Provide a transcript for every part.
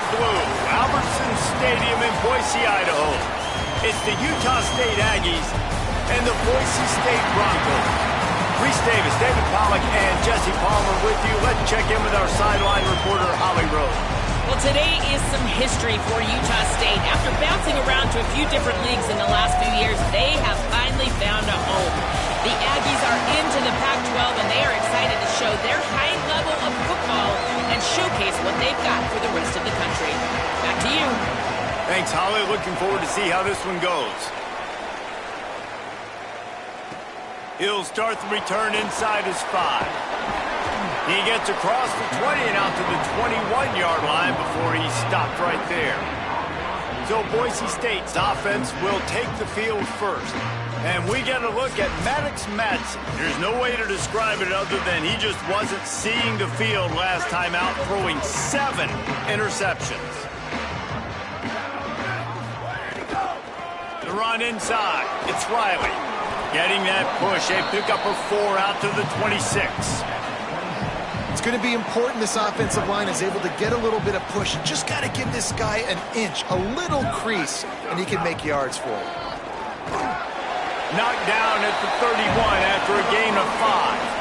the blue, Albertson Stadium in Boise, Idaho. It's the Utah State Aggies and the Boise State Broncos. Reese Davis, David Pollack, and Jesse Palmer with you. Let's check in with our sideline reporter, Holly Rose. Well, today is some history for Utah State. After bouncing around to a few different leagues in the last few years, they have finally found a home. The Aggies are into the Pac-12, and they are excited to show their high level of football and showcase what they've got for the rest of the country. Back to you. Thanks, Holly. Looking forward to see how this one goes. He'll start the return inside his 5. He gets across the 20 and out to the 21-yard line before he's stopped right there. So Boise State's offense will take the field first. And we get a look at Maddox Madsen. There's no way to describe it other than he just wasn't seeing the field last time out, throwing 7 interceptions. The run inside. It's Riley. Getting that push. A pickup of 4 out to the 26. It's going to be important this offensive line is able to get a little bit of push. Just got to give this guy an inch, a little crease, and he can make yards for it. Knocked down at the 31 after a gain of 5.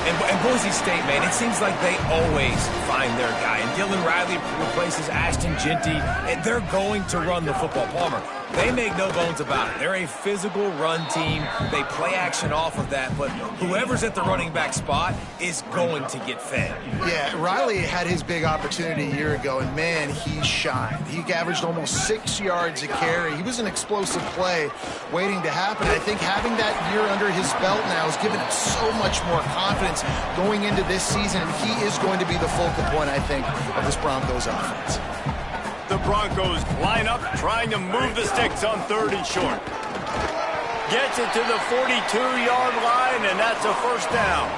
And Boise State, man, it seems like they always find their guy. And Dylan Riley replaces Ashton Genty, and they're going to run the football. Palmer, they make no bones about it. They're a physical run team. They play action off of that, but whoever's at the running back spot is going to get fed. Yeah, Riley had his big opportunity a year ago, and man, he shined. He averaged almost 6 yards a carry. He was an explosive play waiting to happen. I think having that year under his belt now has given him so much more confidence going into this season, and he is going to be the focal point, I think, of this Broncos offense. The Broncos line up, trying to move the sticks on 3rd and short. Gets it to the 42-yard line, and that's a first down.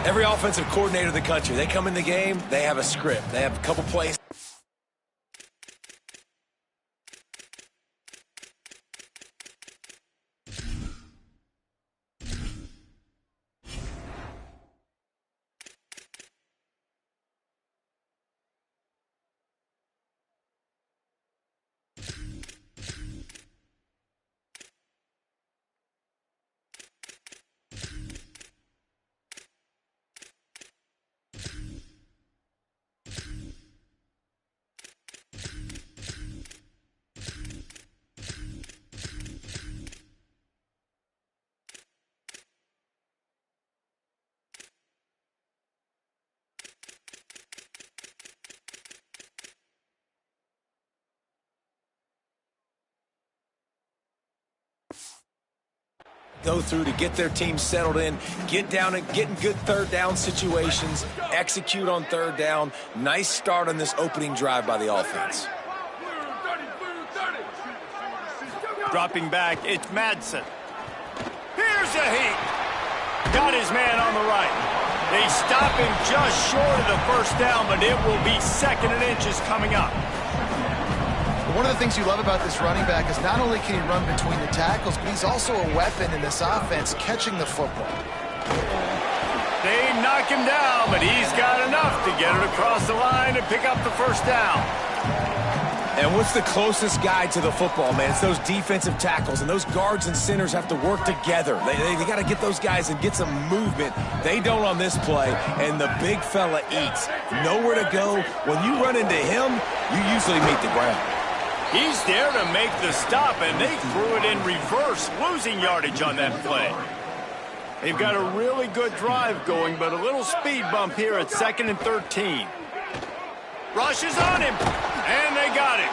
Every offensive coordinator in the country, they come in the game, they have a script. They have a couple plays. Go through to get their team settled in, get down and get in good 3rd down situations, execute on 3rd down. Nice start on this opening drive by the offense. Dropping back, it's Madsen. Here's a heat. Got his man on the right. They stop him just short of the first down, but it will be 2nd and inches coming up. One of the things you love about this running back is not only can he run between the tackles, but he's also a weapon in this offense, catching the football. They knock him down, but he's got enough to get it across the line and pick up the first down. And what's the closest guy to the football, man? It's those defensive tackles, and those guards and centers have to work together. They got to get those guys and get some movement. They don't on this play, and the big fella eats. Nowhere to go. When you run into him, you usually meet the ground. He's there to make the stop, and they threw it in reverse, losing yardage on that play. They've got a really good drive going, but a little speed bump here at 2nd and 13. Rush is on him, and they got him.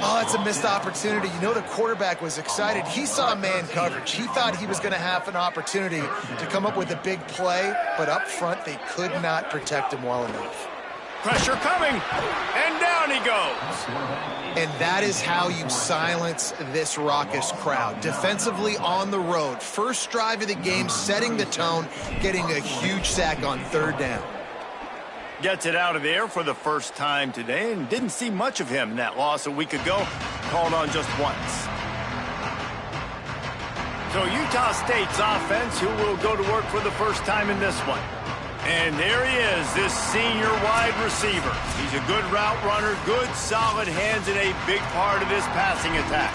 Oh, that's a missed opportunity. You know the quarterback was excited. He saw man coverage. He thought he was going to have an opportunity to come up with a big play, but up front they could not protect him well enough. Pressure coming, and down he goes. And that is how you silence this raucous crowd. Defensively on the road. First drive of the game, setting the tone, getting a huge sack on 3rd down. Gets it out of there for the first time today, and didn't see much of him in that loss a week ago. Called on just once. So Utah State's offense, who will go to work for the first time in this one. And there he is, this senior wide receiver. He's a good route runner, good solid hands, and a big part of this passing attack.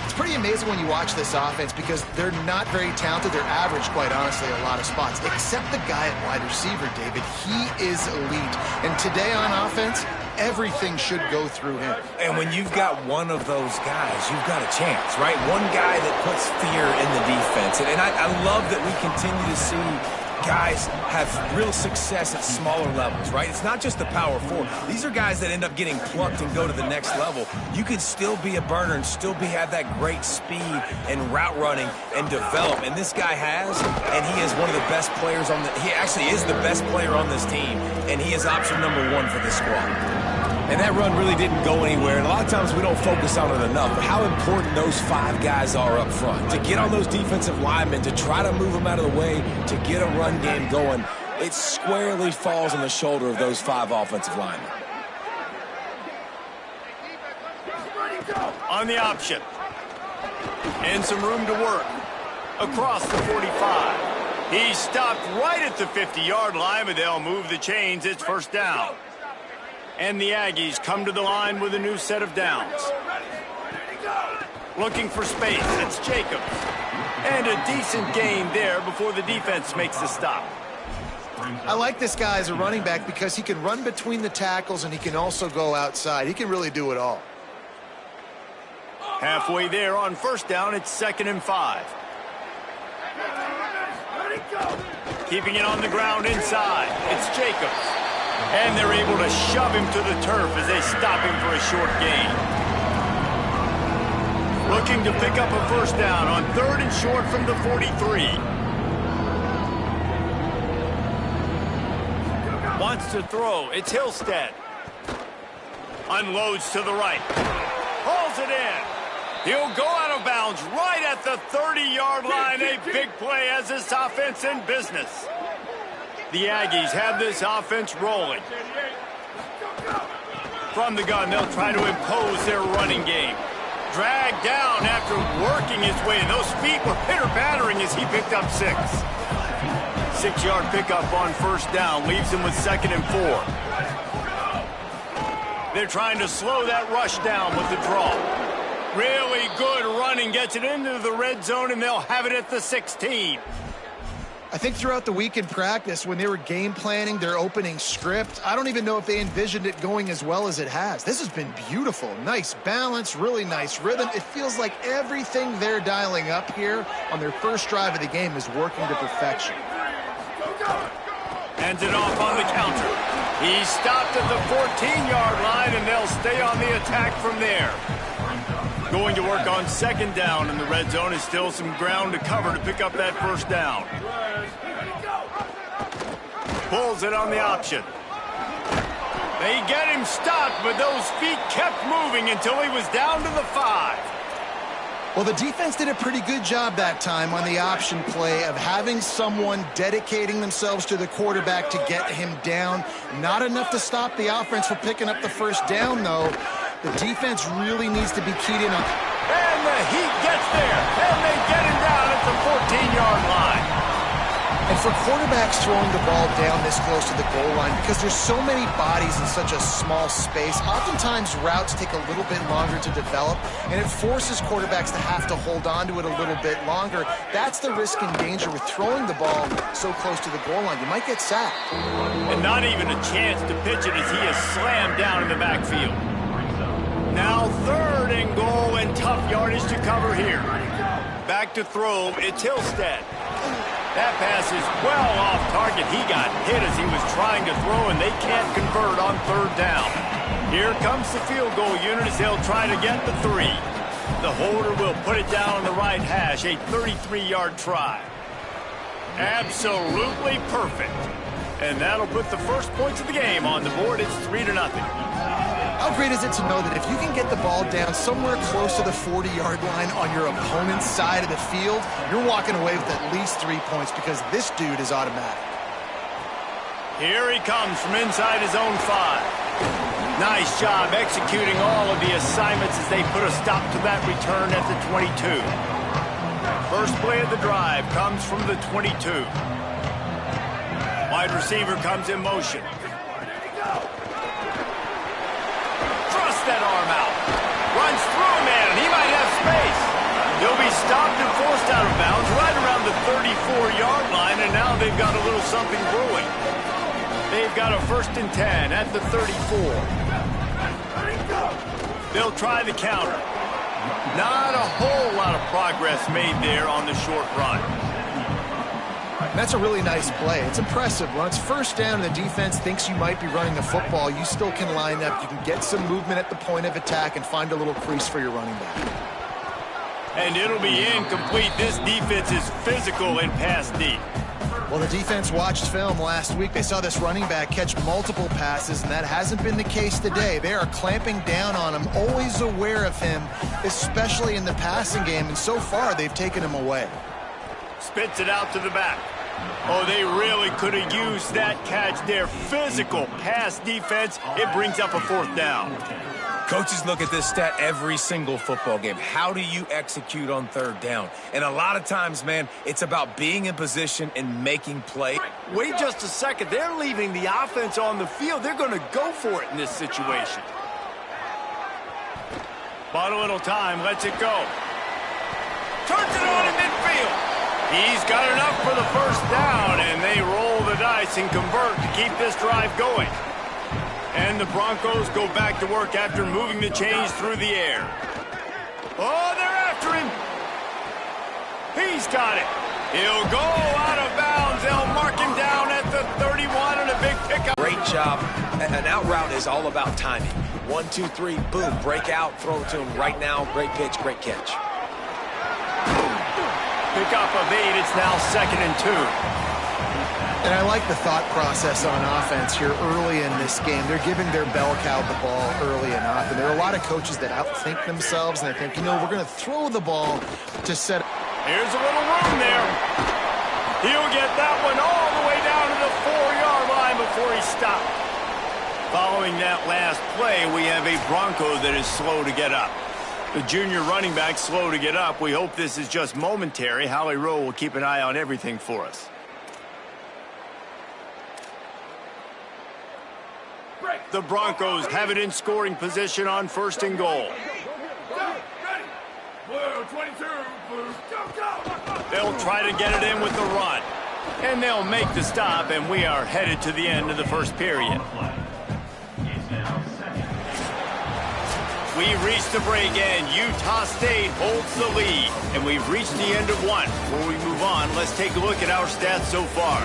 It's pretty amazing when you watch this offense because they're not very talented. They're average, quite honestly, a lot of spots. Except the guy at wide receiver, David. He is elite. And today on offense, everything should go through him. And when you've got one of those guys, you've got a chance, right? One guy that puts fear in the defense. And I love that we continue to see guys have real success at smaller levels, right? It's not just the power four. These are guys that end up getting plucked and go to the next level. You can still be a burner and still have that great speed and route running and develop. And this guy has, and he is one of the best players on he actually is the best player on this team, and he is option number 1 for this squad. And that run really didn't go anywhere. And a lot of times we don't focus on it enough, but how important those 5 guys are up front. To get on those defensive linemen, to try to move them out of the way, to get a run game going, it squarely falls on the shoulder of those 5 offensive linemen. On the option. And some room to work. Across the 45. He stopped right at the 50-yard line, but they'll move the chains. It's first down. And the Aggies come to the line with a new set of downs. Looking for space. It's Jacobs. And a decent gain there before the defense makes the stop. I like this guy as a running back because he can run between the tackles and he can also go outside. He can really do it all. Halfway there on first down, it's 2nd and 5. Keeping it on the ground inside. It's Jacobs. And they're able to shove him to the turf as they stop him for a short gain. Looking to pick up a first down on 3rd and short from the 43. Wants to throw. It's Hillstead. Unloads to the right. Hauls it in. He'll go out of bounds right at the 30-yard line. A big play as this offense in business. The Aggies have this offense rolling. From the gun, they'll try to impose their running game. Dragged down after working his way. Those feet were pitter-pattering as he picked up 6. 6-yard pickup on first down leaves him with 2nd and 4. They're trying to slow that rush down with the draw. Really good running, gets it into the red zone, and they'll have it at the 16. I think throughout the week in practice, when they were game planning their opening script, I don't even know if they envisioned it going as well as it has. This has been beautiful. Nice balance, really nice rhythm. It feels like everything they're dialing up here on their first drive of the game is working to perfection. Hands it off on the counter. He stopped at the 14-yard line, and they'll stay on the attack from there. Going to work on 2nd down in the red zone. Is still some ground to cover to pick up that first down. Pulls it on the option. They get him stopped, but those feet kept moving until he was down to the 5. Well, the defense did a pretty good job that time on the option play of having someone dedicating themselves to the quarterback to get him down. Not enough to stop the offense from picking up the first down, though. The defense really needs to be keyed in on. And the Heat gets there, and they get him down at the 14-yard line. And for quarterbacks throwing the ball down this close to the goal line, because there's so many bodies in such a small space, oftentimes routes take a little bit longer to develop, and it forces quarterbacks to have to hold on to it a little bit longer. That's the risk and danger with throwing the ball so close to the goal line. You might get sacked. And not even a chance to pitch it as he is slammed down in the backfield. Now 3rd and goal, and tough yardage to cover here. Back to throw, it's Hillstead. That pass is well off target. He got hit as he was trying to throw, and they can't convert on 3rd down. Here comes the field goal unit as they'll try to get the 3. The holder will put it down on the right hash, a 33-yard try. Absolutely perfect. And that'll put the first points of the game on the board. It's 3-0. How great is it to know that if you can get the ball down somewhere close to the 40-yard line on your opponent's side of the field, you're walking away with at least 3 points because this dude is automatic. Here he comes from inside his own 5. Nice job executing all of the assignments as they put a stop to that return at the 22. First play of the drive comes from the 22. Wide receiver comes in motion. Thrusts that arm out. Runs through a man. He might have space. He'll be stopped and forced out of bounds right around the 34-yard line, and now they've got a little something brewing. They've got a 1st and 10 at the 34. They'll try the counter. Not a whole lot of progress made there on the short run. That's a really nice play. It's impressive. When it's 1st down and the defense thinks you might be running the football, you still can line up. You can get some movement at the point of attack and find a little crease for your running back. And it'll be incomplete. This defense is physical and pass deep. Well, the defense watched film last week. They saw this running back catch multiple passes, and that hasn't been the case today. They are clamping down on him, always aware of him, especially in the passing game, and so far they've taken him away. Spits it out to the back. Oh, they really could have used that catch there. Physical pass defense. It brings up a 4th down. Coaches look at this stat every single football game. How do you execute on 3rd down? And a lot of times, man, it's about being in position and making play. Wait just a second. They're leaving the offense on the field. They're going to go for it in this situation. Bought a little time. Lets it go. Turns it on in midfield. He's got enough for the 1st down, and they roll the dice and convert to keep this drive going. And the Broncos go back to work after moving the chains through the air. Oh, they're after him. He's got it. He'll go out of bounds. They'll mark him down at the 31 and a big pickup. Great job. An out route is all about timing. 1, 2, 3, boom, break out, throw it to him right now. Great pitch, great catch. Pickup of 8. It's now 2nd and 2. And I like the thought process on offense here early in this game. They're giving their bell cow the ball early and often. There are a lot of coaches that outthink themselves, and they think, we're going to throw the ball to set up. Here's a little room there. He'll get that one all the way down to the 4-yard line before he stopped. Following that last play, we have a Bronco that is slow to get up. The junior running back slow to get up. We hope this is just momentary. Howie Rowe will keep an eye on everything for us. The Broncos have it in scoring position on 1st and goal. They'll try to get it in with the run. And they'll make the stop, and we are headed to the end of the 1st period. We reached the break, and Utah State holds the lead. And we've reached the end of 1. Before we move on, let's take a look at our stats so far.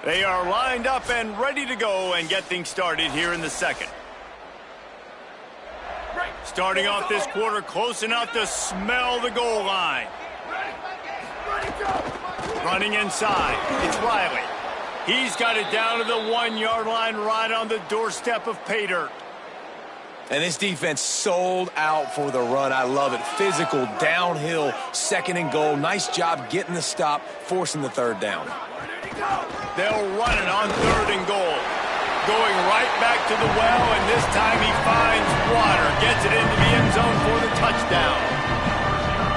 They are lined up and ready to go and get things started here in the 2nd. Starting off this quarter close enough to smell the goal line. Running inside. It's Riley. He's got it down to the 1-yard line right on the doorstep of pay dirt. And this defense sold out for the run. I love it. Physical, downhill, 2nd and goal. Nice job getting the stop, forcing the 3rd down. They'll run it on 3rd and goal. Going right back to the well, and this time he finds water. Gets it into the end zone for the touchdown.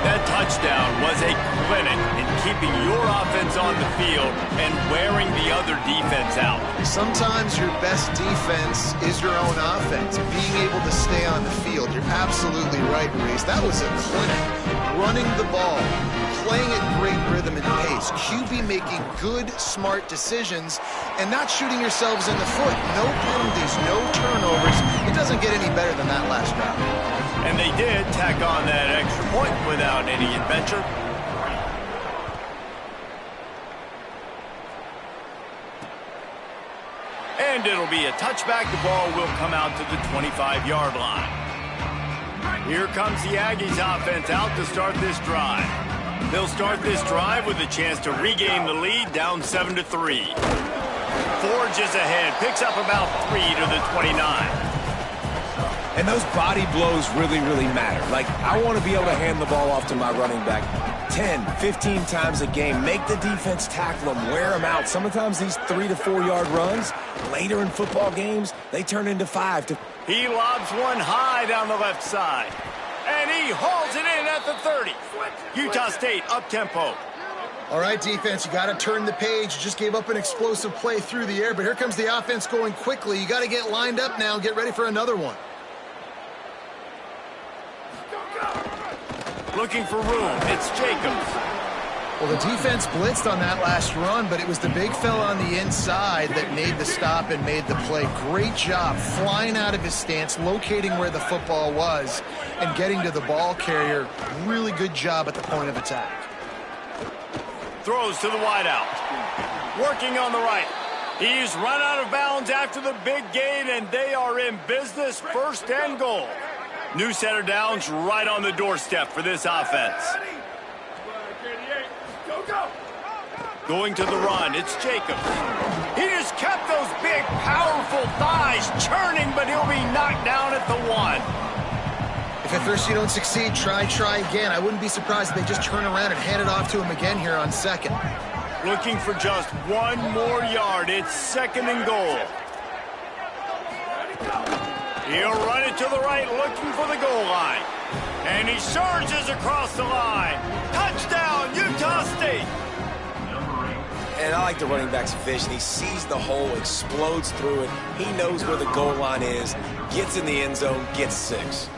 That touchdown was a clinic in keeping your offense on the field and wearing the other defense out. Sometimes your best defense is your own offense. Being able to stay on the field. You're absolutely right, Reese. That was a clinic. Running the ball, playing at great rhythm and pace. QB making good, smart decisions and not shooting yourselves in the foot. No penalties, no turnovers. It doesn't get any better than that last drive. And they did tack on that extra point without any adventure. And it'll be a touchback. The ball will come out to the 25-yard line. Here comes the Aggies offense out to start this drive. They'll start this drive with a chance to regain the lead, down 7-3. Forges ahead, picks up about 3 to the 29. And those body blows really, really matter. Like, I want to be able to hand the ball off to my running back 10, 15 times a game. Make the defense tackle them, wear them out. Sometimes these 3 to 4 yard runs, later in football games, they turn into 5 to... He lobs one high down the left side. And he hauls it in at the 30. Utah State up-tempo. All right, defense, you got to turn the page. You just gave up an explosive play through the air, but here comes the offense going quickly. You got to get lined up now and get ready for another one. Looking for room. It's Jacobs. Well, the defense blitzed on that last run, but it was the big fella on the inside that made the stop and made the play. Great job flying out of his stance, locating where the football was, and getting to the ball carrier. Really good job at the point of attack. Throws to the wideout. Working on the right. He's run out of bounds after the big gain, and they are in business, 1st and goal. New set of downs right on the doorstep for this offense. Going to the run, it's Jacobs. He just kept those big, powerful thighs churning, but he'll be knocked down at the 1. If at first you don't succeed, try again. I wouldn't be surprised if they just turn around and hand it off to him again here on 2nd. Looking for just 1 more yard. It's 2nd and goal. He'll run it to the right, looking for the goal line. And he surges across the line. Touchdown, Utah State. And I like the running back's vision. He sees the hole, explodes through it. He knows where the goal line is, gets in the end zone, gets 6.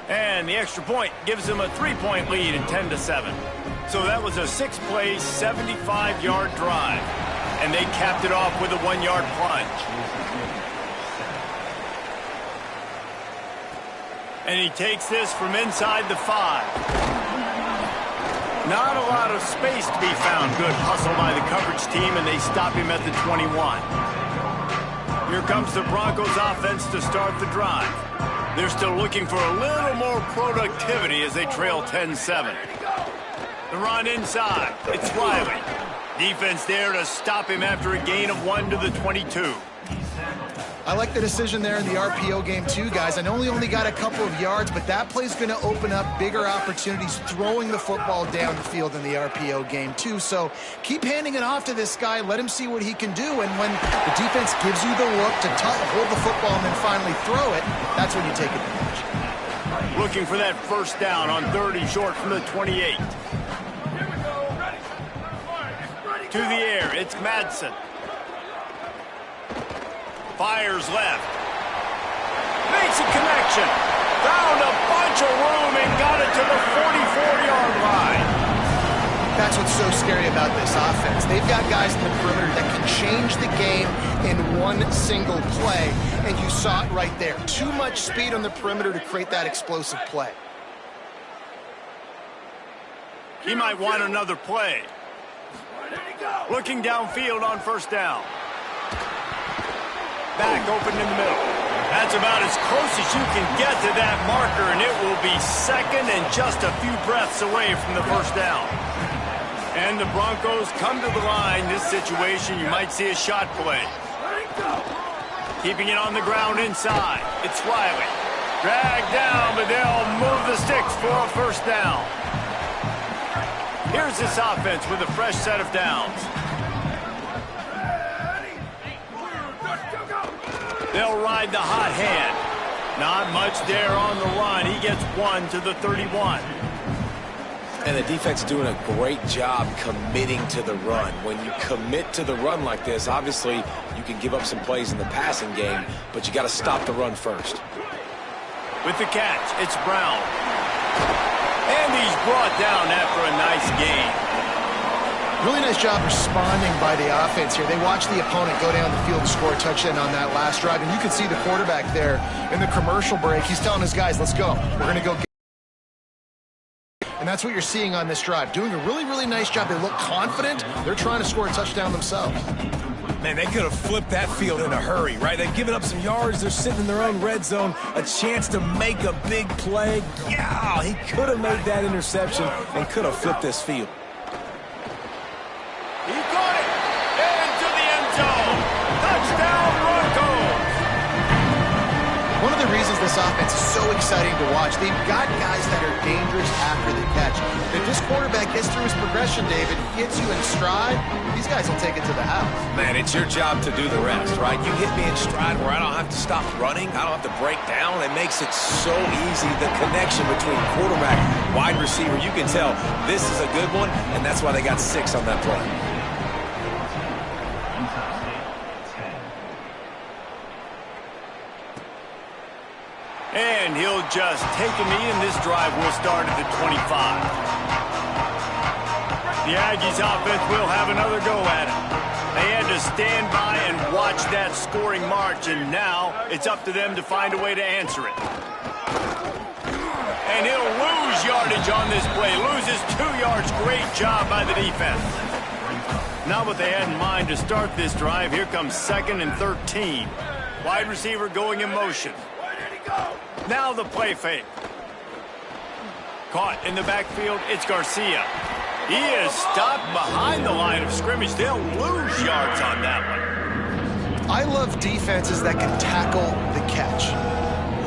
And the extra point gives him a 3-point lead in 10-7. So that was a 6-play, 75-yard drive. And they capped it off with a 1-yard plunge. And he takes this from inside the 5. Not a lot of space to be found. Good hustle by the coverage team, and they stop him at the 21. Here comes the Broncos offense to start the drive. They're still looking for a little more productivity as they trail 10-7. The run inside. It's Riley. Defense there to stop him after a gain of 1 to the 22. I like the decision there in the RPO game too, guys. I know he only got a couple of yards, but that play's going to open up bigger opportunities throwing the football down the field in the RPO game too. So keep handing it off to this guy. Let him see what he can do. And when the defense gives you the look to hold the football and then finally throw it, that's when you take advantage. Looking for that 1st down on 30 short from the 28. To the air, it's Madsen. Fires left. Makes a connection. Found a bunch of room and got it to the 44-yard line. That's what's so scary about this offense. They've got guys in the perimeter that can change the game in one single play, and you saw it right there. Too much speed on the perimeter to create that explosive play. He might want another play. Looking downfield on 1st down. Back open in the middle. That's about as close as you can get to that marker, and it will be 2nd and just a few breaths away from the 1st down. And the Broncos come to the line. This situation, you might see a shot play. Keeping it on the ground inside. It's Riley. Dragged down, but they'll move the sticks for a 1st down. Here's this offense with a fresh set of downs. They'll ride the hot hand. Not much there on the run. He gets 1 to the 31. And the defense doing a great job committing to the run. When you commit to the run like this, obviously you can give up some plays in the passing game, but you got to stop the run first. With the catch, it's Brown. And he's brought down after a nice gain. Really nice job responding by the offense here. They watched the opponent go down the field and score a touchdown on that last drive. And you can see the quarterback there in the commercial break. He's telling his guys, let's go. We're going to go. And that's what you're seeing on this drive. Doing a really, really nice job. They look confident. They're trying to score a touchdown themselves. Man, they could have flipped that field in a hurry, right? They've given up some yards. They're sitting in their own red zone. A chance to make a big play. Yeah, he could have made that interception and could have flipped this field. He got it into the end zone. Touchdown, Broncos. one of the reasons this offense is so exciting to watch. They've got guys that are dangerous after the catch. If this quarterback gets through his progression, David, hits you in stride, these guys will take it to the house. Man, it's your job to do the rest, right? You hit me in stride where I don't have to stop running. I don't have to break down. It makes it so easy. The connection between quarterback, wide receiver, you can tell this is a good one, and that's why they got 6 on that play. And he'll just take a knee, and this drive will start at the 25. The Aggies offense will have another go at it. They had to stand by and watch that scoring march, and now it's up to them to find a way to answer it. And he'll lose yardage on this play. Loses 2 yards. Great job by the defense. Not what they had in mind to start this drive. Here comes 2nd and 13. Wide receiver going in motion. Now the play fake. Caught in the backfield, it's Garcia. He is stopped behind the line of scrimmage. They'll lose yards on that one. I love defenses that can tackle the catch.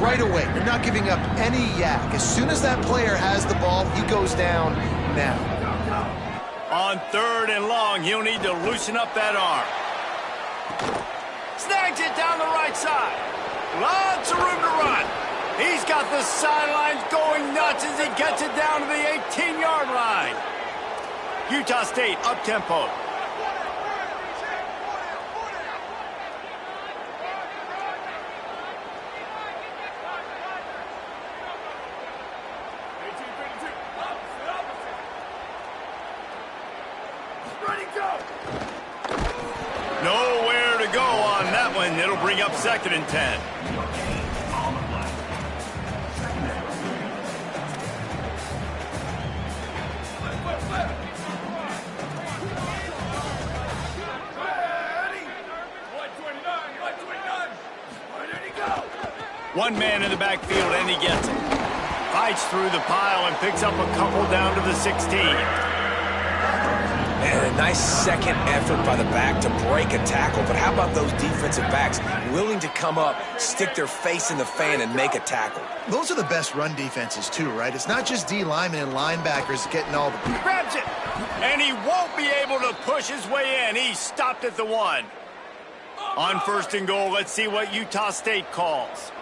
Right away, you're not giving up any yak. As soon as that player has the ball, he goes down now. On 3rd and long, he'll need to loosen up that arm. Snags it down the right side. Lots of room to run. He's got the sidelines going nuts as he gets it down to the 18-yard line. Utah State up-tempo. Nowhere to go on that one. It'll bring up 2nd and 10. One man in the backfield, and he gets it. Fights through the pile and picks up a couple down to the 16. And a nice second effort by the back to break a tackle. But how about those defensive backs willing to come up, stick their face in the fan, and make a tackle? Those are the best run defenses, too, right? It's not just D linemen and linebackers getting all the... He grabs it, and he won't be able to push his way in. He's stopped at the 1. On 1st and goal, let's see what Utah State calls.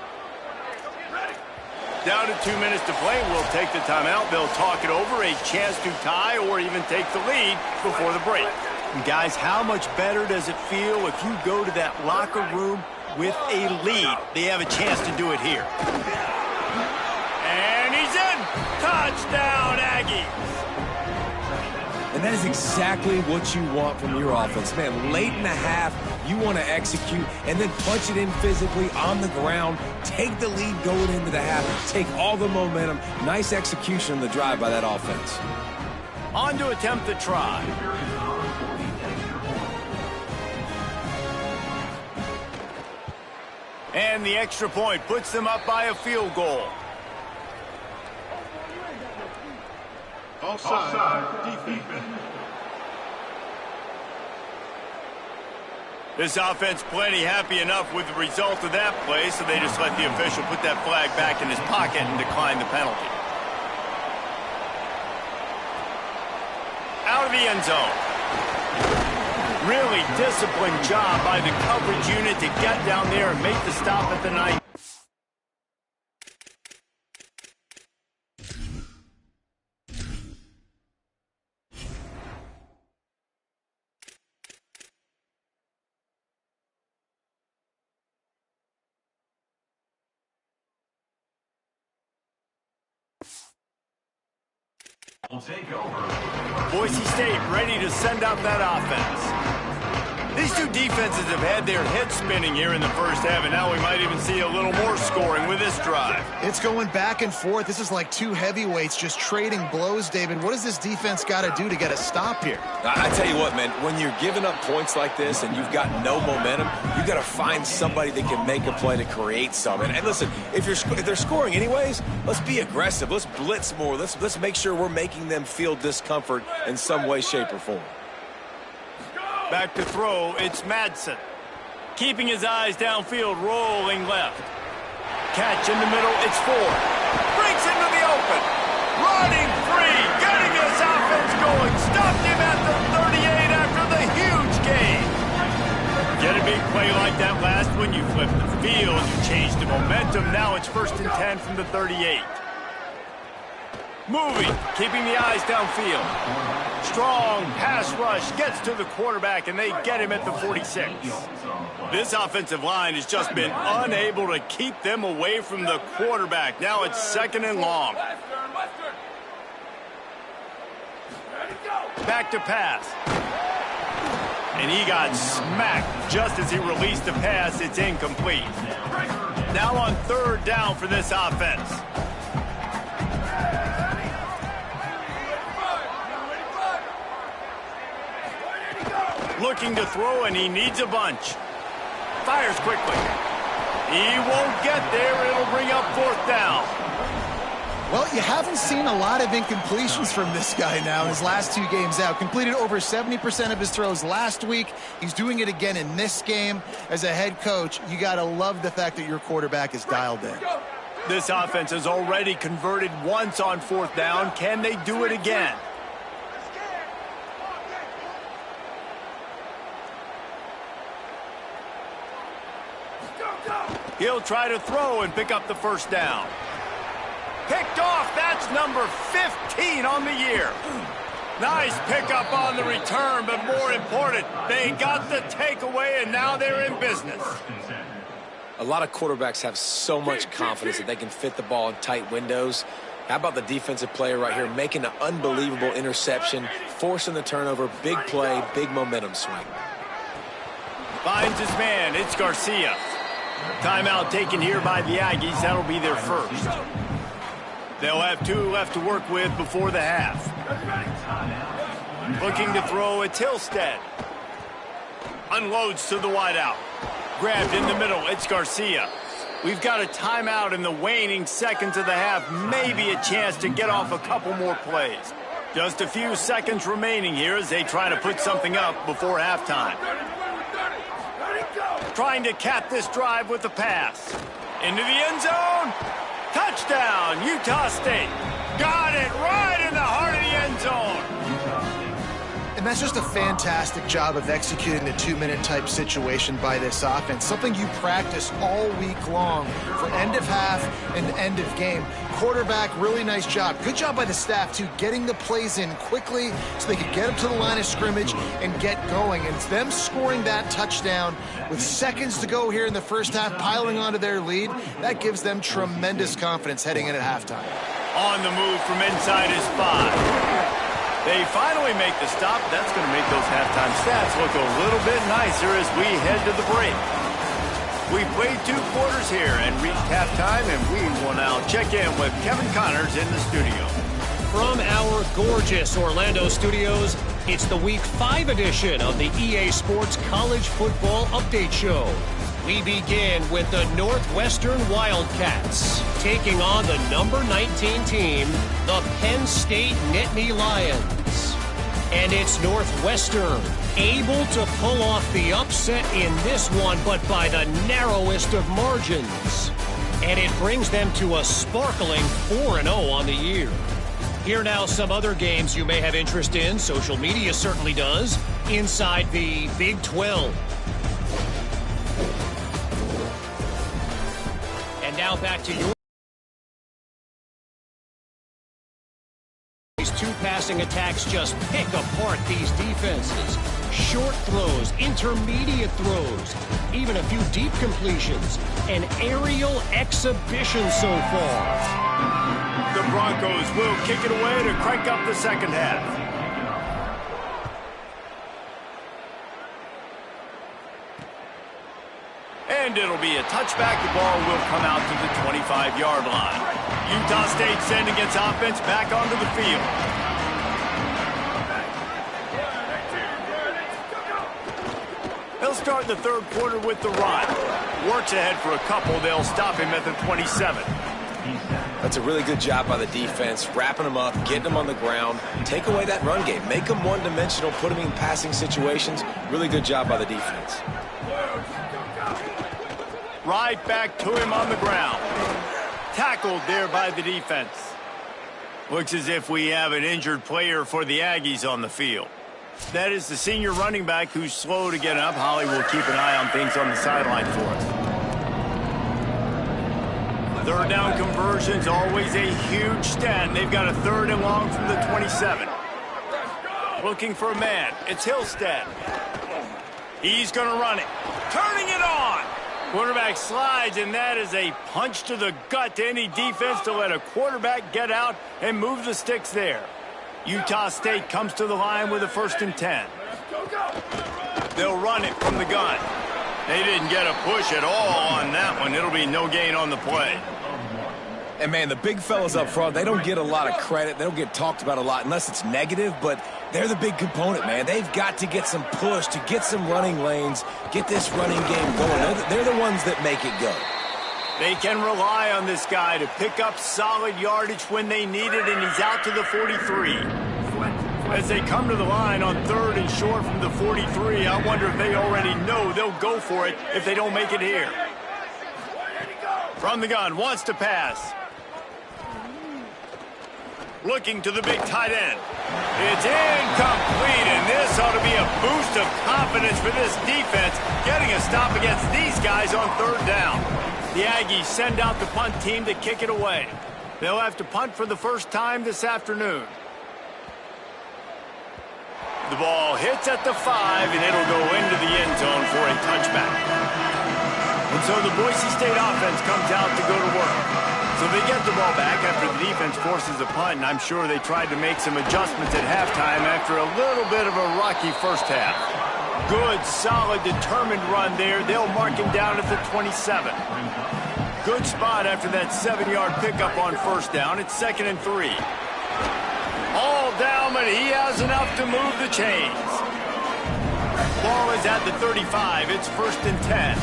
Down to 2 minutes to play. We'll take the timeout. They'll talk it over. A chance to tie or even take the lead before the break. And guys, how much better does it feel if you go to that locker room with a lead? They have a chance to do it here. And he's in. Touchdown, Aggies. And that is exactly what you want from your offense. Man, late in the half, you want to execute and then punch it in physically on the ground, take the lead going into the half, take all the momentum. Nice execution on the drive by that offense. On to attempt the try. And the extra point puts them up by a field goal. Offside, defense. This offense plenty happy enough with the result of that play, so they just let the official put that flag back in his pocket and decline the penalty. Out of the end zone. Really disciplined job by the coverage unit to get down there and make the stop at the 9. Will take over. Boise State ready to send out that offense. These two defenses have had their heads spinning here in the first half, and now we might even see a little more scoring with this drive. It's going back and forth. This is like two heavyweights just trading blows, David. What does this defense got to do to get a stop here? I tell you what, man, when you're giving up points like this and you've got no momentum, you got to find somebody that can make a play to create something. And listen, if they're scoring anyways, let's be aggressive. Let's blitz more. Let's make sure we're making them feel discomfort in some way, shape, or form. Back to throw, it's Madsen. Keeping his eyes downfield, rolling left. catch in the middle. It's Ford. Breaks into the open. Running free. Getting his offense going. Stopped him at the 38 after the huge gain. Get a big play like that last one. You flip the field. You change the momentum. Now it's 1st and 10 from the 38. Moving. Keeping the eyes downfield. Strong pass rush. Gets to the quarterback, and they get him at the 46. This offensive line has just been unable to keep them away from the quarterback. Now it's 2nd and long. Back to pass. And he got smacked just as he released the pass. It's incomplete. Now on 3rd down for this offense. Looking to throw, and he needs a bunch. Fires quickly. He won't get there. It'll bring up 4th down. Well, you haven't seen a lot of incompletions from this guy now in his last 2 games out. Completed over 70% of his throws last week. He's doing it again in this game. As a head coach, you got to love the fact that your quarterback is dialed in. This offense has already converted once on 4th down. Can they do it again? He'll try to throw and pick up the 1st down. Picked off. That's number 15 on the year. Nice pickup on the return, but more important, they got the takeaway, and now they're in business. A lot of quarterbacks have so much confidence that they can fit the ball in tight windows. How about the defensive player right here making an unbelievable interception, forcing the turnover, big play, big momentum swing. Finds his man. It's Garcia. Timeout taken here by the Aggies. That'll be their 1st. They'll have 2 left to work with before the half. Looking to throw, it's Hillstead. Unloads to the wideout. Grabbed in the middle, it's Garcia. We've got a timeout in the waning seconds of the half. Maybe a chance to get off a couple more plays. Just a few seconds remaining here as they try to put something up before halftime. Trying to cap this drive with a pass. Into the end zone. Touchdown, Utah State. Got it right in the heart of the end zone. And that's just a fantastic job of executing the 2-minute type situation by this offense. Something you practice all week long for end of half and end of game. Quarterback, really nice job. Good job by the staff, too, getting the plays in quickly so they could get up to the line of scrimmage and get going. And it's them scoring that touchdown with seconds to go here in the first half, piling onto their lead. That gives them tremendous confidence heading in at halftime. On the move from inside his 5. They finally make the stop. That's going to make those halftime stats look a little bit nicer as we head to the break. We played 2 quarters here and reached halftime, and we will now check in with Kevin Connors in the studio. From our gorgeous Orlando studios, it's the Week 5 edition of the EA Sports College Football Update Show. We begin with the Northwestern Wildcats, taking on the number 19 team, the Penn State Nittany Lions. And it's Northwestern able to pull off the upset in this one, but by the narrowest of margins. And it brings them to a sparkling 4-0 on the year. Here now some other games you may have interest in, social media certainly does, inside the Big 12. And now back to your... These 2 passing attacks just pick apart these defenses. Short throws, intermediate throws, even a few deep completions. An aerial exhibition so far. The Broncos will kick it away to crank up the second half. And it'll be a touchback. The ball will come out to the 25-yard line. Utah State sending its offense back onto the field. They'll start the 3rd quarter with the run. Works ahead for a couple. They'll stop him at the 27. That's a really good job by the defense, wrapping them up, getting them on the ground, take away that run game, make them one-dimensional, put them in passing situations. Really good job by the defense. Right back to him on the ground. Tackled there by the defense. Looks as if we have an injured player for the Aggies on the field. That is the senior running back who's slow to get up. Holly will keep an eye on things on the sideline for us. Third down conversion's always a huge stat, and they've got a 3rd and long from the 27. Looking for a man. It's Hillstead. He's going to run it. Turning it on. Quarterback slides, and that is a punch to the gut to any defense to let a quarterback get out and move the sticks there. Utah State comes to the line with a 1st and 10. They'll run it from the gun. They didn't get a push at all on that one. It'll be no gain on the play. And, man, the big fellas up front, they don't get a lot of credit. They don't get talked about a lot unless it's negative, but they're the big component, man. They've got to get some push, to get some running lanes, get this running game going. They're the ones that make it go. They can rely on this guy to pick up solid yardage when they need it, and he's out to the 43. As they come to the line on 3rd and short from the 43, I wonder if they already know they'll go for it if they don't make it here. From the gun, wants to pass. Looking to the big tight end. It's incomplete, and this ought to be a boost of confidence for this defense, getting a stop against these guys on 3rd down. The Aggies send out the punt team to kick it away. They'll have to punt for the first time this afternoon. The ball hits at the 5, and it'll go into the end zone for a touchback. And so the Boise State offense comes out to go to work. So they get the ball back after the defense forces a punt, and I'm sure they tried to make some adjustments at halftime after a little bit of a rocky first half. Good, solid, determined run there. They'll mark him down at the 27. Good spot after that 7-yard pickup on 1st down. It's 2nd and 3. All down, but he has enough to move the chains. Ball is at the 35. It's 1st and 10.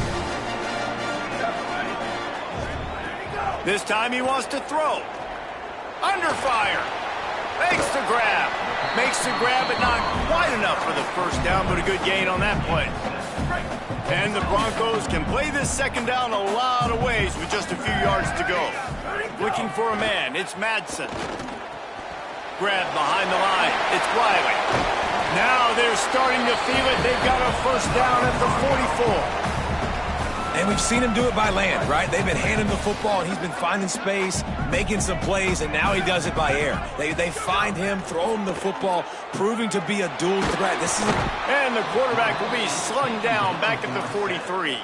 This time he wants to throw. Under fire. Makes the grab. Makes the grab, but not quite enough for the 1st down, but a good gain on that play. And the Broncos can play this 2nd down a lot of ways with just a few yards to go. Looking for a man. It's Madsen. Grab behind the line. It's Riley. Now they're starting to feel it. They've got a 1st down at the 44. And we've seen him do it by land, right? They've been handing the football, and he's been finding space, making some plays, and now he does it by air. They find him, throw him the football, proving to be a dual threat. And the quarterback will be slung down back at the 43.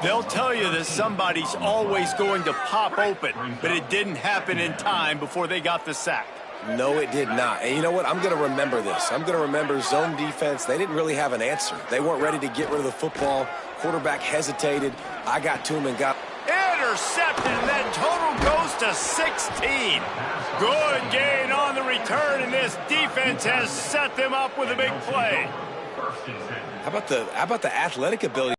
They'll tell you that somebody's always going to pop open, but it didn't happen in time before they got the sack. No, it did not. And you know what? I'm going to remember this. I'm going to remember zone defense. They didn't really have an answer. They weren't ready to get rid of the football. Quarterback hesitated. I got to him and got... Intercepted, and that total goes to 16. Good gain on the return, and this defense has set them up with a big play. How about the athletic ability?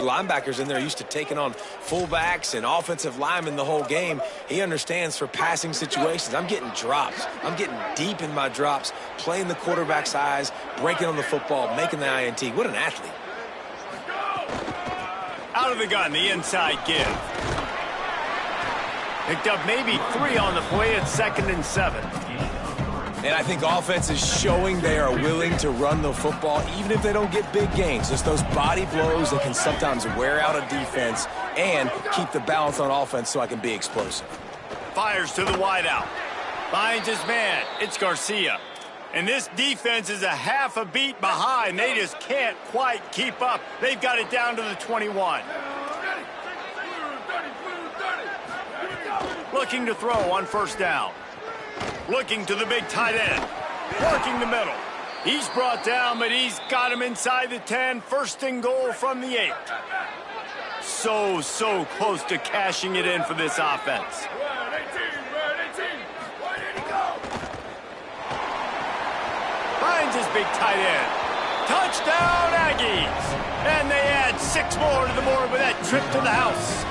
Linebackers in there used to taking on fullbacks and offensive linemen the whole game. He understands for passing situations. I'm getting drops. I'm getting deep in my drops, playing the quarterback's eyes, breaking on the football, making the INT. What an athlete. Out of the gun, the inside give. Picked up maybe 3 on the play at 2nd and 7. And I think offense is showing they are willing to run the football, even if they don't get big gains. Just those body blows that can sometimes wear out a defense and keep the balance on offense so I can be explosive. Fires to the wideout. Finds his man. It's Garcia. And this defense is a half a beat behind. They just can't quite keep up. They've got it down to the 21. Looking to throw on 1st down. Looking to the big tight end. Working the middle. He's brought down, but he's got him inside the 10. 1st and goal from the 8. So close to cashing it in for this offense. Finds his big tight end. Touchdown, Aggies! And they add 6 more to the board with that trip to the house.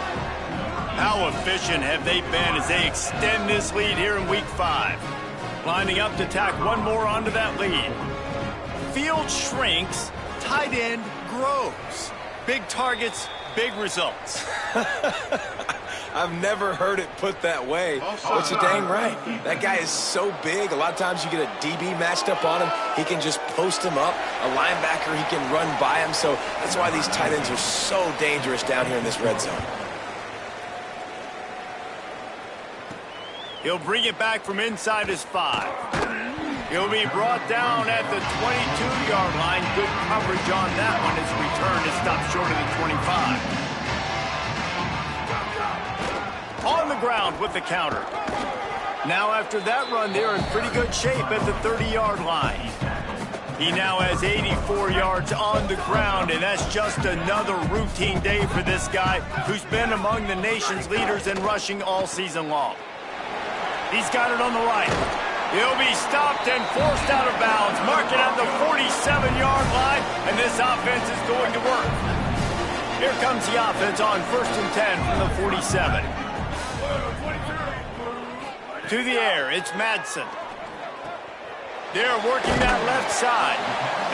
How efficient have they been as they extend this lead here in Week 5? Lining up to tack one more onto that lead. Field shrinks, tight end grows. Big targets, big results. I've never heard it put that way, but you're dang right. That guy is so big. A lot of times you get a DB matched up on him. He can just post him up. A linebacker, he can run by him. So that's why these tight ends are so dangerous down here in this red zone. He'll bring it back from inside his 5. He'll be brought down at the 22-yard line. Good coverage on that one. His return is stopped short of the 25. On the ground with the counter. Now after that run, they're in pretty good shape at the 30-yard line. He now has 84 yards on the ground, and that's just another routine day for this guy who's been among the nation's leaders in rushing all season long. He's got it on the right. He'll be stopped and forced out of bounds. Mark it at the 47-yard line, and this offense is going to work. Here comes the offense on 1st and 10 from the 47. To the air, it's Madsen. They're working that left side.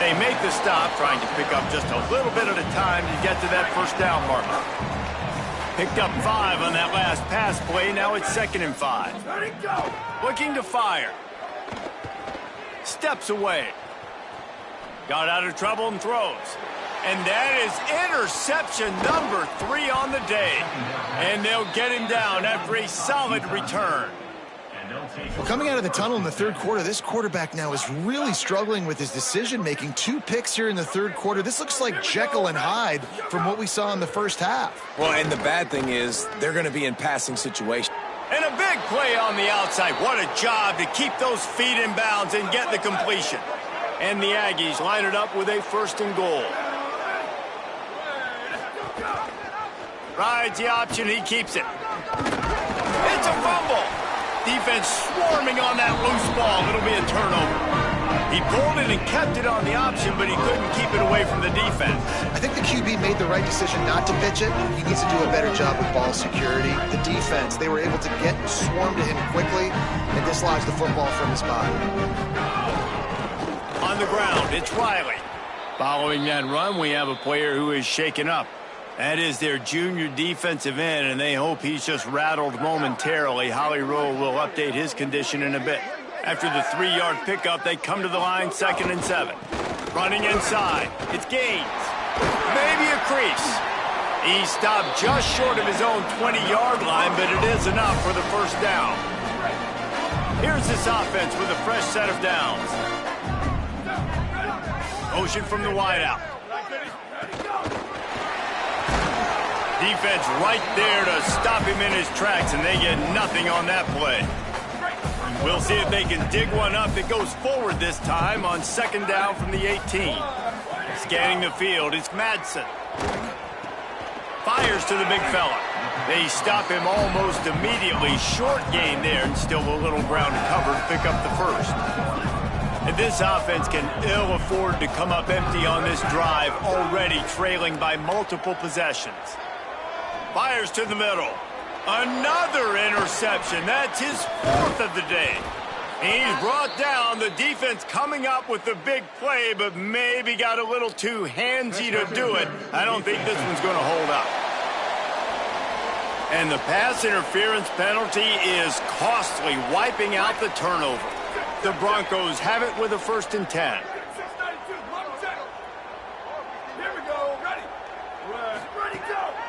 They make the stop, trying to pick up just a little bit at a time to get to that first down marker. Picked up 5 on that last pass play. Now it's 2nd and 5. Looking to fire. Steps away. Got out of trouble and throws. And that is interception number 3 on the day. And they'll get him down after a solid return. Well, coming out of the tunnel in the third quarter, this quarterback now is really struggling with his decision-making. 2 picks here in the third quarter. This looks like Jekyll and Hyde from what we saw in the first half. Well, and the bad thing is they're going to be in passing situations. And a big play on the outside. What a job to keep those feet in bounds and get the completion. And the Aggies line it up with a 1st and goal. Rides the option, he keeps it. It's a fumble. Defense swarming on that loose ball. It'll be a turnover. He pulled it and kept it on the option, but he couldn't keep it away from the defense. I think the QB made the right decision not to pitch it. He needs to do a better job with ball security. The defense, they were able to get swarm to him quickly and dislodge the football from his body. On the ground, it's Riley. Following that run, we have a player who is shaken up. That is their junior defensive end, and they hope he's just rattled momentarily. Holly Rowe will update his condition in a bit. After the 3-yard pickup, they come to the line, 2nd and 7. Running inside, it's Gaines. Maybe a crease. He stopped just short of his own 20-yard line, but it is enough for the first down. Here's this offense with a fresh set of downs. Motion from the wideout. Defense right there to stop him in his tracks, and they get nothing on that play. We'll see if they can dig one up that goes forward this time on 2nd down from the 18. Scanning the field, it's Madsen. Fires to the big fella. They stop him almost immediately. Short gain there, and still a little ground to cover to pick up the first. And this offense can ill afford to come up empty on this drive, already trailing by multiple possessions. Fires to the middle. Another interception. That's his 4th of the day. He's brought down. The defense coming up with the big play, but maybe got a little too handsy to do it. I don't think this one's going to hold up. And the pass interference penalty is costly, wiping out the turnover. The Broncos have it with a 1st and 10.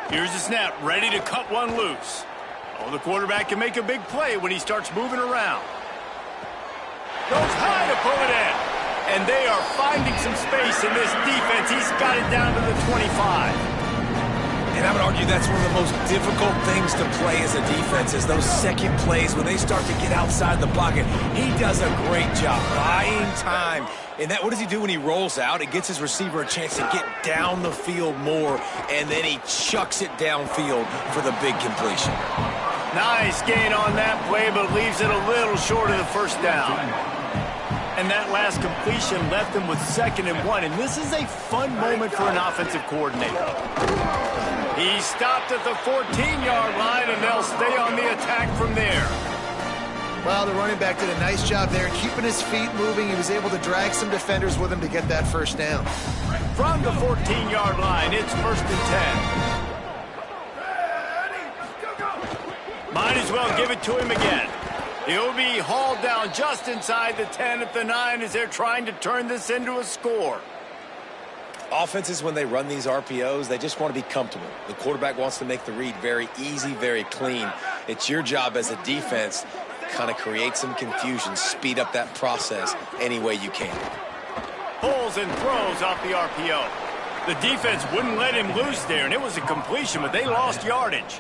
Here's the snap, ready to cut one loose. Oh, the quarterback can make a big play when he starts moving around. Goes high to pull it in. And they are finding some space in this defense. He's got it down to the 25. And I would argue that's one of the most difficult things to play as a defense is those second plays when they start to get outside the pocket. He does a great job buying time. And that, what does he do when he rolls out? It gets his receiver a chance to get down the field more, and then he chucks it downfield for the big completion. Nice gain on that play, but leaves it a little short of the first down. And that last completion left them with 2nd and 1. And this is a fun moment for an offensive coordinator. He stopped at the 14-yard line, and they'll stay on the attack from there. Well, the running back did a nice job there, keeping his feet moving. He was able to drag some defenders with him to get that first down. From the 14-yard line, it's 1st and 10. Might as well give it to him again. He'll be hauled down just inside the 10 at the 9 as they're trying to turn this into a score. Offenses, when they run these RPOs, they just want to be comfortable. The quarterback wants to make the read very easy, very clean. It's your job as a defense to kind of create some confusion, speed up that process any way you can. Pulls and throws off the RPO. The defense wouldn't let him loose there, and it was a completion, but they lost yardage.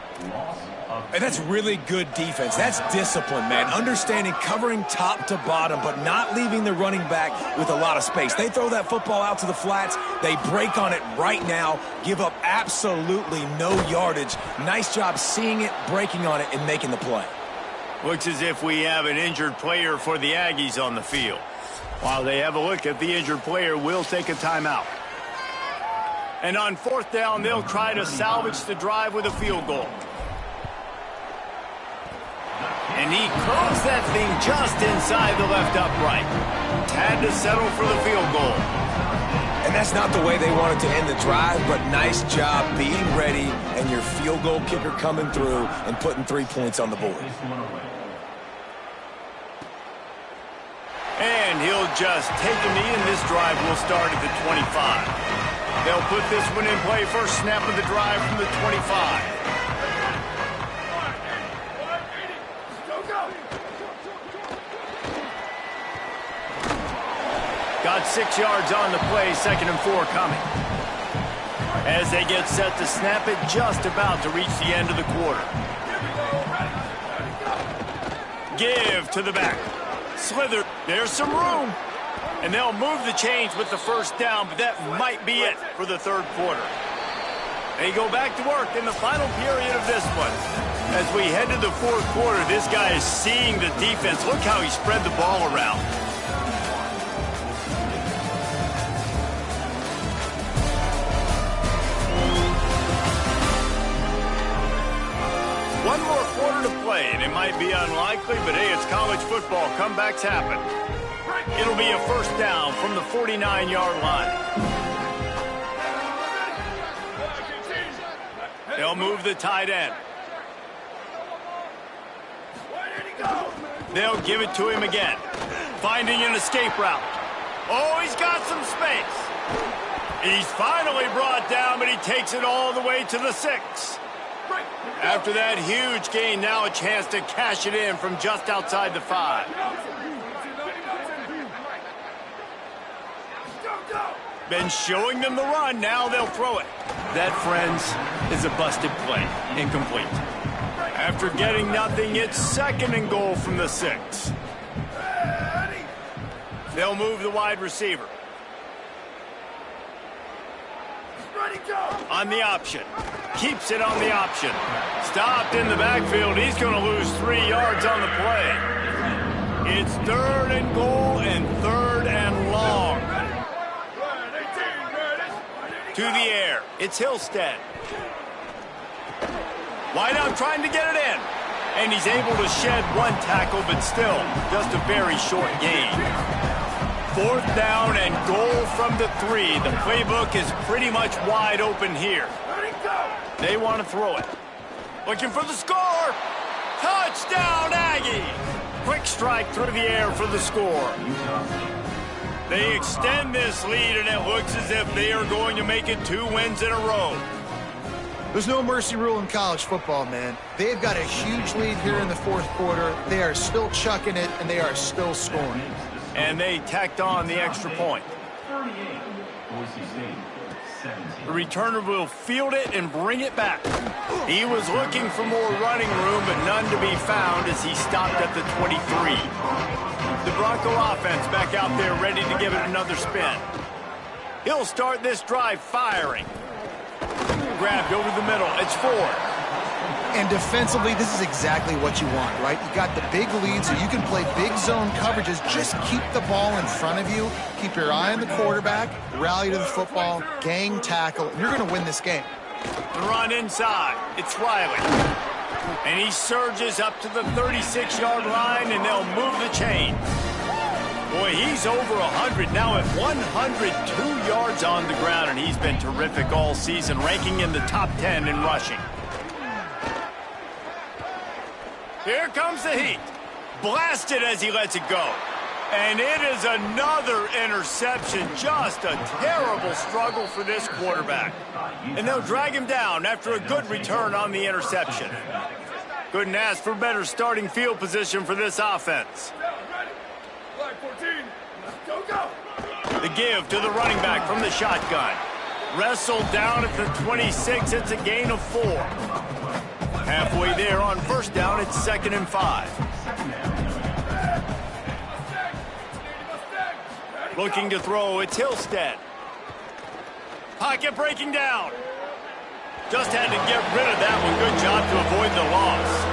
And that's really good defense. That's discipline, man. Understanding covering top to bottom, but not leaving the running back with a lot of space. They throw that football out to the flats. They break on it right now, give up absolutely no yardage. Nice job seeing it, breaking on it, and making the play. Looks as if we have an injured player for the Aggies on the field. While they have a look at the injured player, we'll take a timeout. And on 4th down, they'll try to salvage the drive with a field goal. And he curls that thing just inside the left upright. Had to settle for the field goal. And that's not the way they wanted to end the drive, but nice job being ready and your field goal kicker coming through and putting 3 points on the board. And he'll just take a knee, and this drive will start at the 25. They'll put this one in play. First snap of the drive from the 25. Got 6 yards on the play, 2nd and 4 coming. As they get set to snap it, just about to reach the end of the quarter. Give to the back. Slither, there's some room. And they'll move the chains with the first down, but that might be it for the 3rd quarter. They go back to work in the final period of this one. As we head to the 4th quarter, this guy is seeing the defense. Look how he spread the ball around. One more quarter to play, and it might be unlikely, but hey, it's college football. Comebacks happen. It'll be a first down from the 49-yard line. They'll move the tight end. They'll give it to him again. Finding an escape route. Oh, he's got some space. He's finally brought down, but he takes it all the way to the 6. After that huge gain, now a chance to cash it in from just outside the 5. Been showing them the run, now they'll throw it. That, friends, is a busted play. Incomplete. After getting nothing, it's 2nd and goal from the 6. They'll move the wide receiver. On the option. Keeps it on the option. Stopped in the backfield. He's going to lose 3 yards on the play. It's 3rd and goal and 3rd and long. To the air. It's Hillstead. Wide out trying to get it in. And he's able to shed 1 tackle, but still just a very short gain. 4th down and goal from the 3. The playbook is pretty much wide open here. They want to throw it. Looking for the score. Touchdown, Aggie. Quick strike through the air for the score. They extend this lead, and it looks as if they are going to make it 2 wins in a row. There's no mercy rule in college football, man. They've got a huge lead here in the 4th quarter. They are still chucking it, and they are still scoring. And they tacked on the extra point. 38, Boise St, 17. The returner will field it and bring it back. He was looking for more running room, but none to be found as he stopped at the 23. The Bronco offense back out there ready to give it another spin. He'll start this drive firing. Grabbed over the middle. It's 4. And defensively, this is exactly what you want, right? You got the big lead, so you can play big zone coverages. Just keep the ball in front of you. Keep your eye on the quarterback. Rally to the football. Gang tackle. You're going to win this game. The run inside. It's Riley. And he surges up to the 36-yard line, and they'll move the chain. Boy, he's over 100 now at 102 yards on the ground, and he's been terrific all season, ranking in the top 10 in rushing. Here comes the heat. Blasted as he lets it go. And it is another interception. Just a terrible struggle for this quarterback. And they'll drag him down after a good return on the interception. Couldn't ask for better starting field position for this offense. The give to the running back from the shotgun. Wrestled down at the 26. It's a gain of 4. Halfway there on first down, it's 2nd and 5. Looking to throw, it's Hillstead. Pocket breaking down. Just had to get rid of that one. Good job to avoid the loss.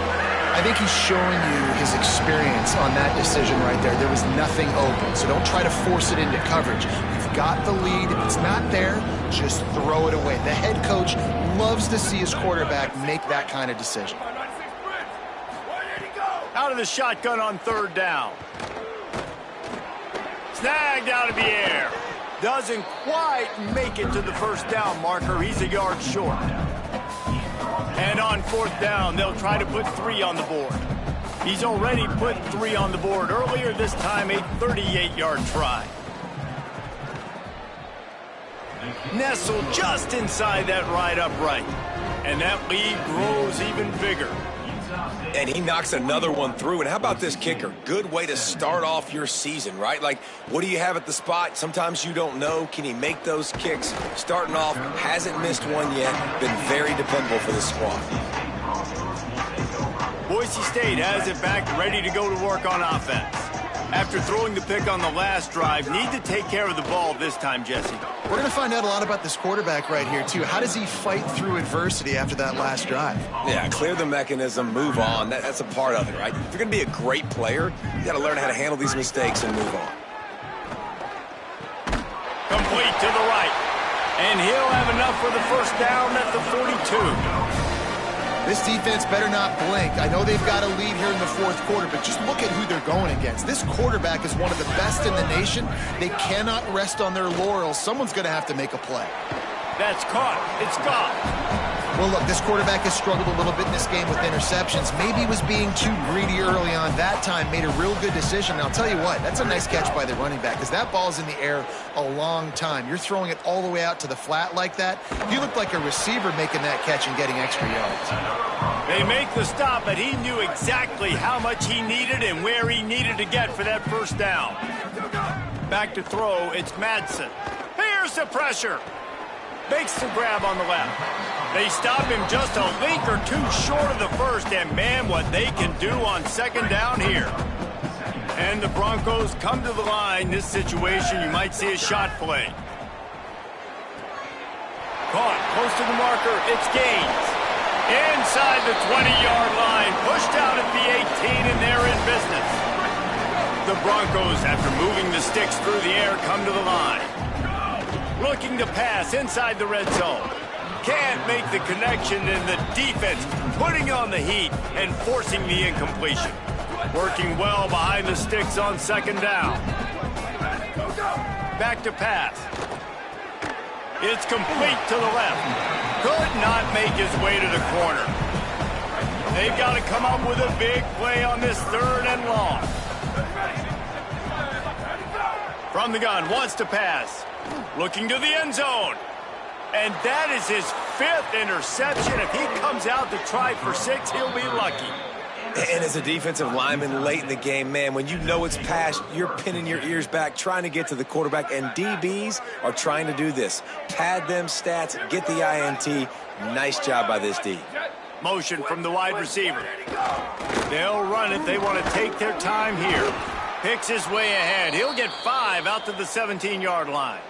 I think he's showing you his experience on that decision right there. There was nothing open, so don't try to force it into coverage. You've got the lead. If it's not there, just throw it away. The head coach loves to see his quarterback make that kind of decision. Out of the shotgun on 3rd down. Snagged out of the air. Doesn't quite make it to the first down marker. He's a yard short. And on 4th down, they'll try to put 3 on the board. He's already put 3 on the board earlier, this time a 38-yard try. Nestled just inside that right upright. And that lead grows even bigger. And he knocks another one through. And how about this kicker? Good way to start off your season, right? Like, what do you have at the spot? Sometimes you don't know. Can he make those kicks? Starting off, hasn't missed one yet. Been very dependable for the squad. Boise State has it back, ready to go to work on offense. After throwing the pick on the last drive, need to take care of the ball this time, Jesse. We're going to find out a lot about this quarterback right here, too. How does he fight through adversity after that last drive? Yeah, clear the mechanism, move on. That's a part of it, right? If you're going to be a great player, you got to learn how to handle these mistakes and move on. Complete to the right. And he'll have enough for the first down at the 42. This defense better not blink. I know they've got a lead here in the 4th quarter, but just look at who they're going against. This quarterback is one of the best in the nation. They cannot rest on their laurels. Someone's going to have to make a play. That's caught. It's gone. Well, look, this quarterback has struggled a little bit in this game with interceptions. Maybe he was being too greedy early on. That time made a real good decision. And I'll tell you what, that's a nice catch by the running back because that ball's in the air a long time. You're throwing it all the way out to the flat like that. You look like a receiver making that catch and getting extra yards. They make the stop, but he knew exactly how much he needed and where he needed to get for that first down. Back to throw, it's Madsen. Here's the pressure. Makes the grab on the left. They stop him just a link or two short of the first, and man, what they can do on 2nd down here. And the Broncos come to the line. This situation, you might see a shot play. Caught close to the marker, it's Gaines. Inside the 20-yard line, pushed out at the 18, and they're in business. The Broncos, after moving the sticks through the air, come to the line. Looking to pass inside the red zone. Can't make the connection, and the defense putting on the heat and forcing the incompletion. Working well behind the sticks on 2nd down. Back to pass. It's complete to the left. Could not make his way to the corner. They've got to come up with a big play on this 3rd and long. From the gun, wants to pass. Looking to the end zone. And that is his 5th interception. If he comes out to try for 6, he'll be lucky. And as a defensive lineman late in the game, man, when you know it's past, you're pinning your ears back, trying to get to the quarterback. And DBs are trying to do this. Pad them stats, get the INT. Nice job by this D. Motion from the wide receiver. They'll run it. They want to take their time here. Picks his way ahead. He'll get 5 out to the 17-yard line.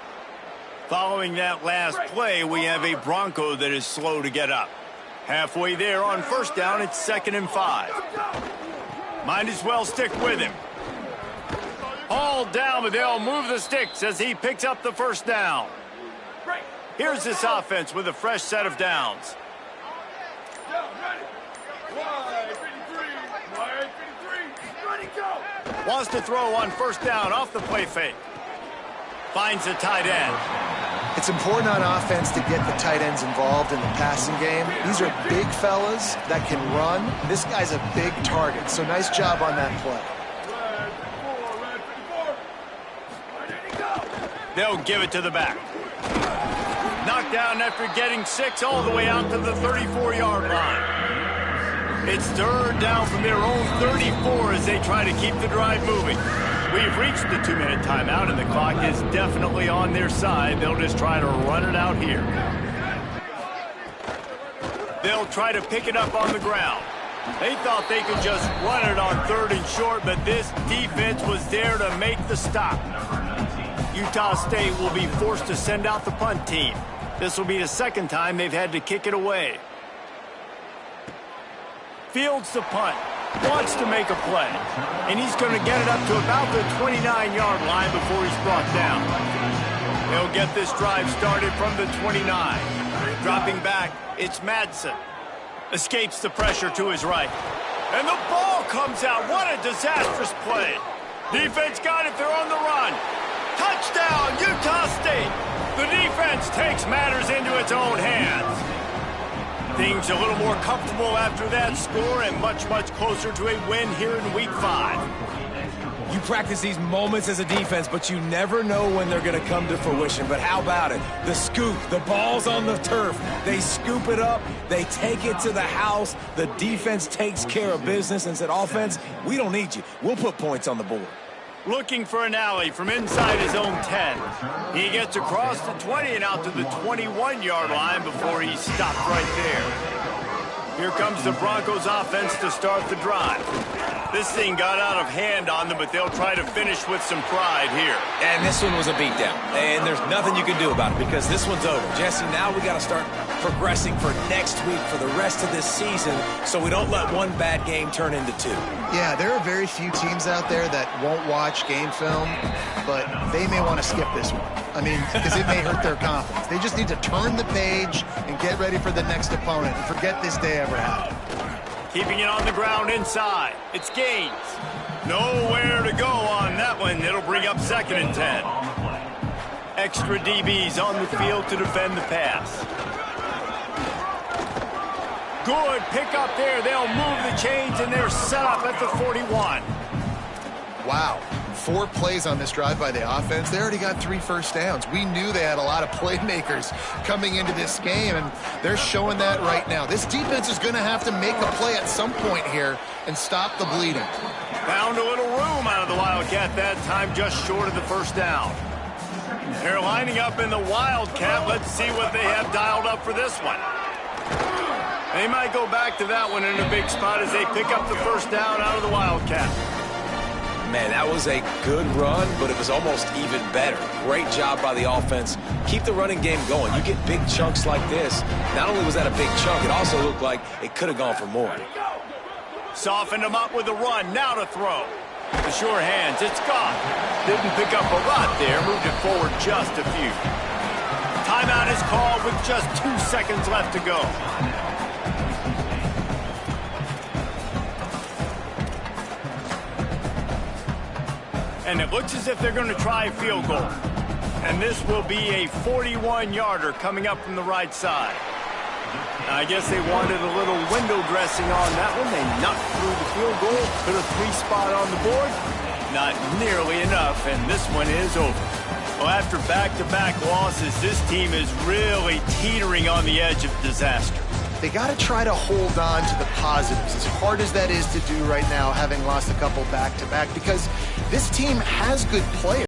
Following that last play, we have a Bronco that is slow to get up. Halfway there on first down, it's 2nd and 5. Might as well stick with him. All down, but they'll move the sticks as he picks up the first down. Here's this offense with a fresh set of downs. Wants to throw on first down off the play fake. Finds the tight end. It's important on offense to get the tight ends involved in the passing game. These are big fellas that can run. This guy's a big target, so nice job on that play. They'll give it to the back. Knocked down after getting 6 all the way out to the 34-yard line. It's third down from their own 34 as they try to keep the drive moving. We've reached the 2-minute timeout, and the clock is definitely on their side. They'll just try to run it out here. They'll try to pick it up on the ground. They thought they could just run it on 3rd and short, but this defense was there to make the stop. Utah State will be forced to send out the punt team. This will be the second time they've had to kick it away. Fields the punt. Wants to make a play. And he's going to get it up to about the 29-yard line before he's brought down. They'll get this drive started from the 29. Dropping back, it's Madsen. Escapes the pressure to his right. And the ball comes out. What a disastrous play. Defense got it. They're on the run. Touchdown, Utah State. The defense takes matters into its own hands. Things a little more comfortable after that score and much, much closer to a win here in Week 5. You practice these moments as a defense, but you never know when they're going to come to fruition. But how about it? The scoop, the ball's on the turf. They scoop it up. They take it to the house. The defense takes care of business and said, offense, we don't need you. We'll put points on the board. Looking for an alley from inside his own 10. He gets across the 20 and out to the 21-yard line before he's stopped right there. Here comes the Broncos offense to start the drive. This thing got out of hand on them, but they'll try to finish with some pride here. And this one was a beatdown. And there's nothing you can do about it because this one's over. Jesse, now we got to start progressing for next week for the rest of this season so we don't let one bad game turn into 2. Yeah, there are very few teams out there that won't watch game film, but they may want to skip this one. I mean, because it may hurt their confidence. They just need to turn the page and get ready for the next opponent and forget this day ever happened. Keeping it on the ground inside. It's Gaines. Nowhere to go on that one. It'll bring up 2nd and 10. Extra DBs on the field to defend the pass. Good pick up there. They'll move the chains, and they're set up at the 41. Wow. 4 plays on this drive by the offense. They already got 3 first downs. We knew they had a lot of playmakers coming into this game, and they're showing that right now. This defense is going to have to make a play at some point here and stop the bleeding. Found a little room out of the Wildcat that time, just short of the first down. They're lining up in the Wildcat. Let's see what they have dialed up for this one. They might go back to that one in a big spot as they pick up the first down out of the Wildcat. Man, that was a good run, but it was almost even better. Great job by the offense. Keep the running game going. You get big chunks like this. Not only was that a big chunk, it also looked like it could have gone for more. Softened him up with a run. Now to throw. The sure hands. It's gone. Didn't pick up a lot there. Moved it forward just a few. Timeout is called with just 2 seconds left to go. And it looks as if they're going to try a field goal. And this will be a 41-yarder coming up from the right side. Now, I guess they wanted a little window dressing on that one. They knocked through the field goal, put a 3 spot on the board. Not nearly enough, and this one is over. Well, after back-to-back losses, this team is really teetering on the edge of disaster. They got to try to hold on to the positives, as hard as that is to do right now, having lost a couple back-to-back, because this team has good players.